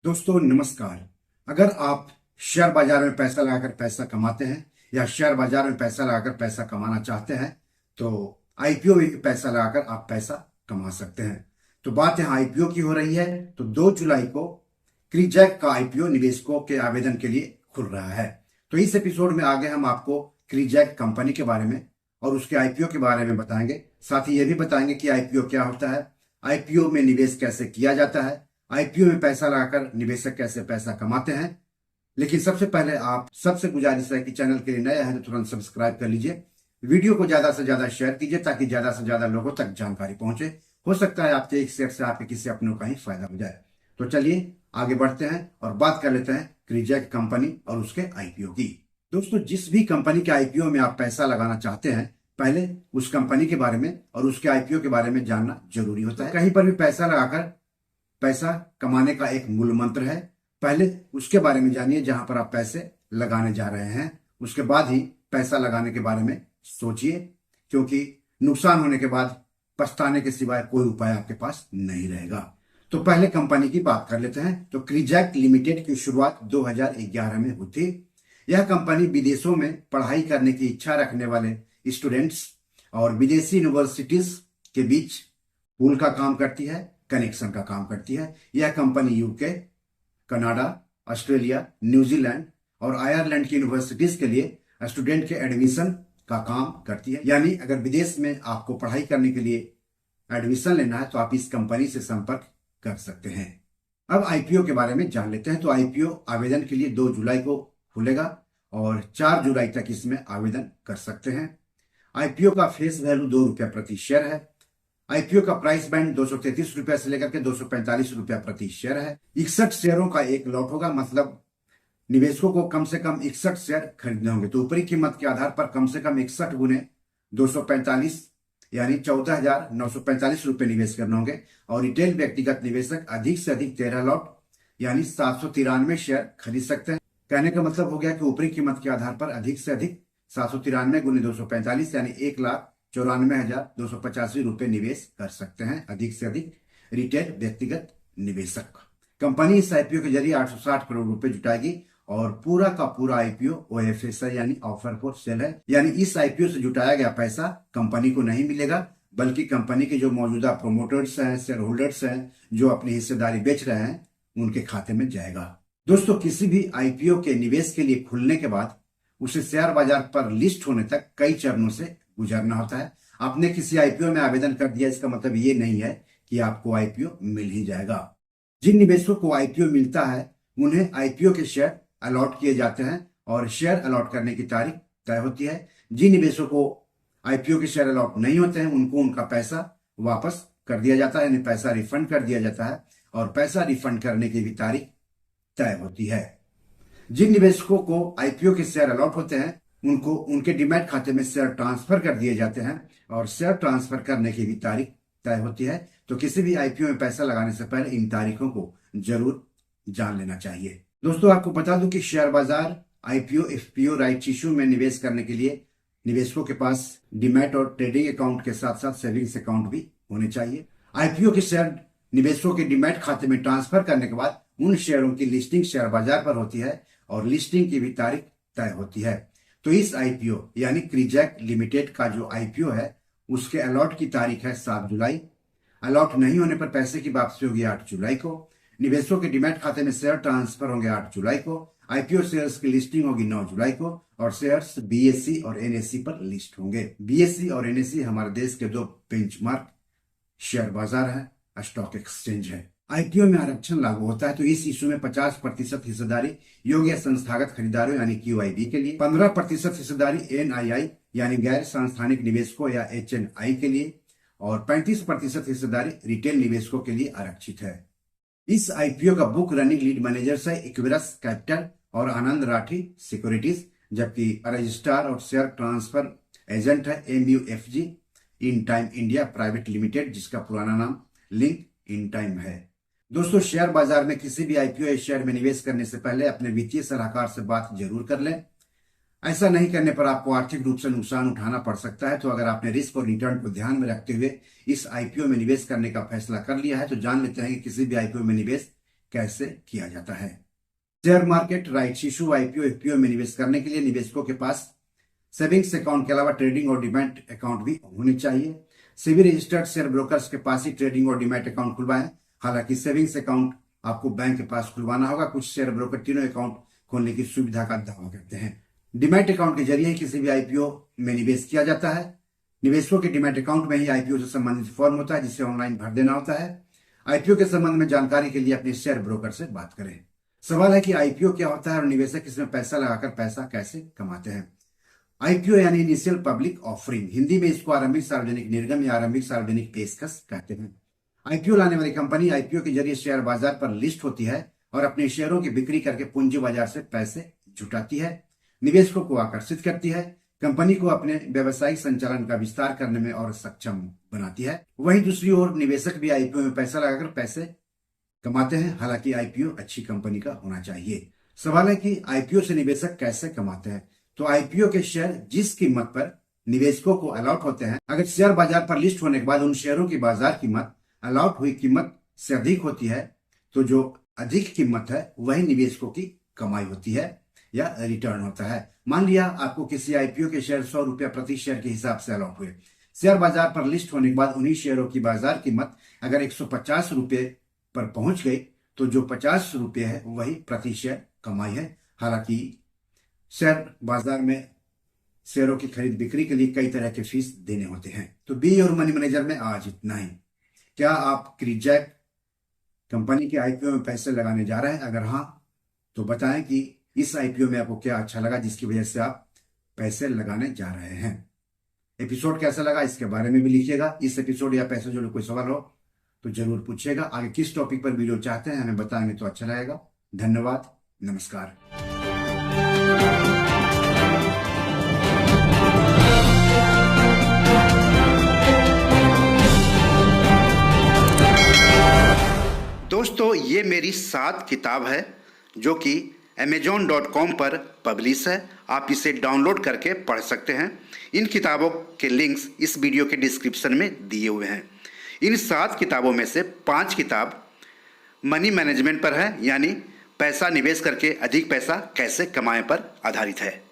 दोस्तों नमस्कार। अगर आप शेयर बाजार में पैसा लगाकर पैसा कमाते हैं या शेयर बाजार में पैसा लगाकर पैसा कमाना चाहते हैं तो आईपीओ में पैसा लगाकर आप पैसा कमा सकते हैं। तो बात यहाँ आईपीओ की हो रही है। तो 2 जुलाई को क्रीजैक का आईपीओ निवेशकों के आवेदन के लिए खुल रहा है। तो इस एपिसोड में आगे हम आपको क्रीजैक कंपनी के बारे में और उसके आईपीओ के बारे में बताएंगे। साथ ही ये भी बताएंगे कि आईपीओ क्या होता है, आईपीओ में निवेश कैसे किया जाता है, आईपीओ में पैसा लगाकर निवेशक कैसे पैसा कमाते हैं। लेकिन सबसे पहले आप सबसे गुजारिश है कि चैनल के लिए नए हैं तो तुरंत सब्सक्राइब कर लीजिए, वीडियो को ज्यादा से ज्यादा शेयर कीजिए ताकि ज्यादा से ज्यादा लोगों तक जानकारी पहुंचे। हो सकता है आपके एक शेयर से आपके किसी अपनों का ही फायदा हो जाए। तो चलिए आगे बढ़ते हैं और बात कर लेते हैं क्रीजैक कंपनी और उसके आईपीओ की। दोस्तों जिस भी कंपनी के आईपीओ में आप पैसा लगाना चाहते हैं पहले उस कंपनी के बारे में और उसके आईपीओ के बारे में जानना जरूरी होता है। कहीं पर भी पैसा लगाकर पैसा कमाने का एक मूल मंत्र है, पहले उसके बारे में जानिए जहां पर आप पैसे लगाने जा रहे हैं, उसके बाद ही पैसा लगाने के बारे में सोचिए, क्योंकि नुकसान होने के बाद पछताने के सिवाय कोई उपाय आपके पास नहीं रहेगा। तो पहले कंपनी की बात कर लेते हैं। तो क्रीजैक लिमिटेड की शुरुआत 2011 में हुई थी। यह कंपनी विदेशों में पढ़ाई करने की इच्छा रखने वाले स्टूडेंट्स और विदेशी यूनिवर्सिटीज के बीच पुल का काम करती है, कनेक्शन का काम करती है। यह company UK, Canada, Australia, New Zealand और आयरलैंड की यूनिवर्सिटीज के लिए स्टूडेंट के एडमिशन का काम करती है। यानी अगर विदेश में आपको पढ़ाई करने के लिए एडमिशन लेना है तो आप इस कंपनी से संपर्क कर सकते हैं। अब आईपीओ के बारे में जान लेते हैं। तो आईपीओ आवेदन के लिए 2 जुलाई को खुलेगा और 4 जुलाई तक इसमें आवेदन कर सकते हैं। आईपीओ का फेस वैल्यू ₹2 प्रति शेयर है। आईपीओ का प्राइस बैंड 233 रुपया से लेकर के 245 रुपया प्रति शेयर है। 61 शेयरों का एक लॉट होगा, मतलब निवेशकों को कम से कम 61 शेयर खरीदने होंगे। तो ऊपरी कीमत के आधार पर कम से कम 61 गुने 245 यानी 14,945 रुपये निवेश करने होंगे। और रिटेल व्यक्तिगत निवेशक अधिक से अधिक 13 लॉट यानी 793 शेयर खरीद सकते हैं। कहने का मतलब हो गया कि ऊपरी कीमत के आधार पर अधिक से अधिक 793 गुने 245 यानी 1,94,285 रुपये निवेश कर सकते हैं अधिक से अधिक रिटेल व्यक्तिगत निवेशक। कंपनी इस आईपीओ के जरिए 860 करोड़ रुपए जुटाएगी और पूरा का पूरा आईपीओ ओएफएसआई यानी ऑफर फॉर सेल है। यानी इस आईपीओ से जुटाया गया पैसा कंपनी को नहीं मिलेगा, बल्कि कंपनी के जो मौजूदा प्रोमोटर्स हैं, शेयर होल्डर्स हैं, जो अपनी हिस्सेदारी बेच रहे हैं, उनके खाते में जाएगा। दोस्तों किसी भी आईपीओ के निवेश के लिए खुलने के बाद उसे शेयर बाजार पर लिस्ट होने तक कई चरणों से गुजरना होता है। आपने किसी आईपीओ में आवेदन कर दिया इसका मतलब ये नहीं है कि आपको आईपीओ मिल ही जाएगा। जिन निवेशकों को आईपीओ मिलता है उन्हें आईपीओ के शेयर अलॉट किए जाते हैं और शेयर अलॉट करने की तारीख तय होती है। जिन निवेशकों को आईपीओ के शेयर अलॉट नहीं होते हैं उनको उनका पैसा वापस कर दिया जाता है, यानी पैसा रिफंड कर दिया जाता है और पैसा रिफंड करने की भी तारीख तय होती है। जिन निवेशकों को आईपीओ के शेयर अलॉट होते हैं उनको उनके डीमैट खाते में शेयर ट्रांसफर कर दिए जाते हैं और शेयर ट्रांसफर करने की भी तारीख तय होती है। तो किसी भी आईपीओ में पैसा लगाने से पहले इन तारीखों को जरूर जान लेना चाहिए। दोस्तों आपको बता दूं कि शेयर बाजार, आईपीओ, एफपीओ, राइट इश्यू में निवेश करने के लिए निवेशकों के पास डीमैट और ट्रेडिंग अकाउंट के साथ साथ सेविंग्स अकाउंट भी होने चाहिए। आईपीओ के शेयर निवेशकों के डीमैट खाते में ट्रांसफर करने के बाद उन शेयरों की लिस्टिंग शेयर बाजार पर होती है और लिस्टिंग की भी तारीख तय होती है। तो इस आईपीओ यानी क्रीजैक लिमिटेड का जो आईपीओ है उसके अलॉट की तारीख है 7 जुलाई। अलॉट नहीं होने पर पैसे की वापसी होगी 8 जुलाई को। निवेशकों के डीमैट खाते में शेयर ट्रांसफर होंगे 8 जुलाई को। आईपीओ शेयर्स की लिस्टिंग होगी 9 जुलाई को और शेयर्स बीएसई और एनएसई पर लिस्ट होंगे। बीएसई और एनएसई हमारे देश के 2 बेंचमार्क शेयर बाजार है, स्टॉक एक्सचेंज है। आईपीओ में आरक्षण लागू होता है तो इस इशू में 50% हिस्सेदारी योग्य संस्थागत खरीदारों यानी क्यूआईबी के लिए, 15% हिस्सेदारी एनआईआई यानी गैर संस्थानिक निवेशकों या एचएनआई के लिए और 35% हिस्सेदारी रिटेल निवेशकों के लिए आरक्षित है। इस आईपीओ का बुक रनिंग लीड मैनेजर्स है इक्विरस कैपिटल और आनंद राठी सिक्योरिटीज, जबकि रजिस्ट्रार और शेयर ट्रांसफर एजेंट है MUFG in time India private limited, जिसका पुराना नाम लिंक इन टाइम है। दोस्तों शेयर बाजार में किसी भी आईपीओ या शेयर में निवेश करने से पहले अपने वित्तीय सलाहकार से बात जरूर कर लें। ऐसा नहीं करने पर आपको आर्थिक रूप से नुकसान उठाना पड़ सकता है। तो अगर आपने रिस्क और रिटर्न को ध्यान में रखते हुए इस आईपीओ में निवेश करने का फैसला कर लिया है तो जान लेते हैं कि किसी भी आईपीओ में निवेश कैसे किया जाता है। Share market, rights issue, IPO, FPO में निवेश करने के लिए निवेशकों के पास सेविंग्स अकाउंट के अलावा ट्रेडिंग और डीमैट अकाउंट भी होने चाहिए। सेबी रजिस्टर्ड शेयर ब्रोकर्स के पास ही ट्रेडिंग और डीमैट अकाउंट खुलवाएं। हालांकि सेविंग्स अकाउंट आपको बैंक के पास खुलवाना होगा। कुछ शेयर ब्रोकर तीनों अकाउंट खोलने की सुविधा का दावा करते हैं। डीमैट अकाउंट के जरिए किसी भी आईपीओ में निवेश किया जाता है। निवेशकों के डीमैट अकाउंट में ही आईपीओ से संबंधित फॉर्म होता है जिसे ऑनलाइन भर देना होता है। आईपीओ के संबंध में जानकारी के लिए अपने शेयर ब्रोकर से बात करें। सवाल है कि आईपीओ क्या होता है और निवेशक इसमें पैसा लगाकर पैसा कैसे कमाते हैं। आईपीओ यानी इनिशियल पब्लिक ऑफरिंग, हिंदी में इसको आरंभिक सार्वजनिक निर्गम या आरंभिक सार्वजनिक पेशकश कहते हैं। आईपीओ लाने वाली कंपनी आईपीओ के जरिए शेयर बाजार पर लिस्ट होती है और अपने शेयरों की बिक्री करके पूंजी बाजार से पैसे जुटाती है, निवेशकों को आकर्षित करती है, कंपनी को अपने व्यवसायिक संचालन का विस्तार करने में और सक्षम बनाती है। वहीं दूसरी ओर निवेशक भी आईपीओ में पैसा लगाकर पैसे कमाते हैं। हालांकि आईपीओ अच्छी कंपनी का होना चाहिए। सवाल है कि आईपीओ से निवेशक कैसे कमाते हैं। तो आईपीओ के शेयर जिस कीमत पर निवेशकों को अलॉट होते हैं, अगर शेयर बाजार पर लिस्ट होने के बाद उन शेयरों की बाजार कीमत अलॉट हुई कीमत से अधिक होती है तो जो अधिक कीमत है वही निवेशकों की कमाई होती है या रिटर्न होता है। मान लिया आपको किसी आईपीओ के शेयर 100 रुपया प्रति शेयर के हिसाब से अलॉट हुए। शेयर बाजार पर लिस्ट होने के बाद उन्हीं शेयरों की बाजार कीमत अगर 150 रुपये पर पहुंच गई तो जो 50 रुपये है वही प्रति शेयर कमाई है। हालांकि शेयर बाजार में शेयरों की खरीद बिक्री के लिए कई तरह के फीस देने होते हैं। तो बी और मनी मैनेजर में आज इतना ही। क्या आप क्रिजैक कंपनी के आईपीओ में पैसे लगाने जा रहे हैं? अगर हाँ तो बताएं कि इस आईपीओ में आपको क्या अच्छा लगा जिसकी वजह से आप पैसे लगाने जा रहे हैं। एपिसोड कैसा लगा इसके बारे में भी लिखिएगा। इस एपिसोड या पैसे जो कोई सवाल हो तो जरूर पूछिएगा। आगे किस टॉपिक पर वीडियो चाहते हैं हमें बताएंगे तो अच्छा रहेगा। धन्यवाद, नमस्कार। दोस्तों, ये मेरी 7 किताब है जो कि amazon.com पर पब्लिश है। आप इसे डाउनलोड करके पढ़ सकते हैं। इन किताबों के लिंक्स इस वीडियो के डिस्क्रिप्शन में दिए हुए हैं। इन 7 किताबों में से 5 किताब मनी मैनेजमेंट पर है, यानी पैसा निवेश करके अधिक पैसा कैसे कमाएं पर आधारित है।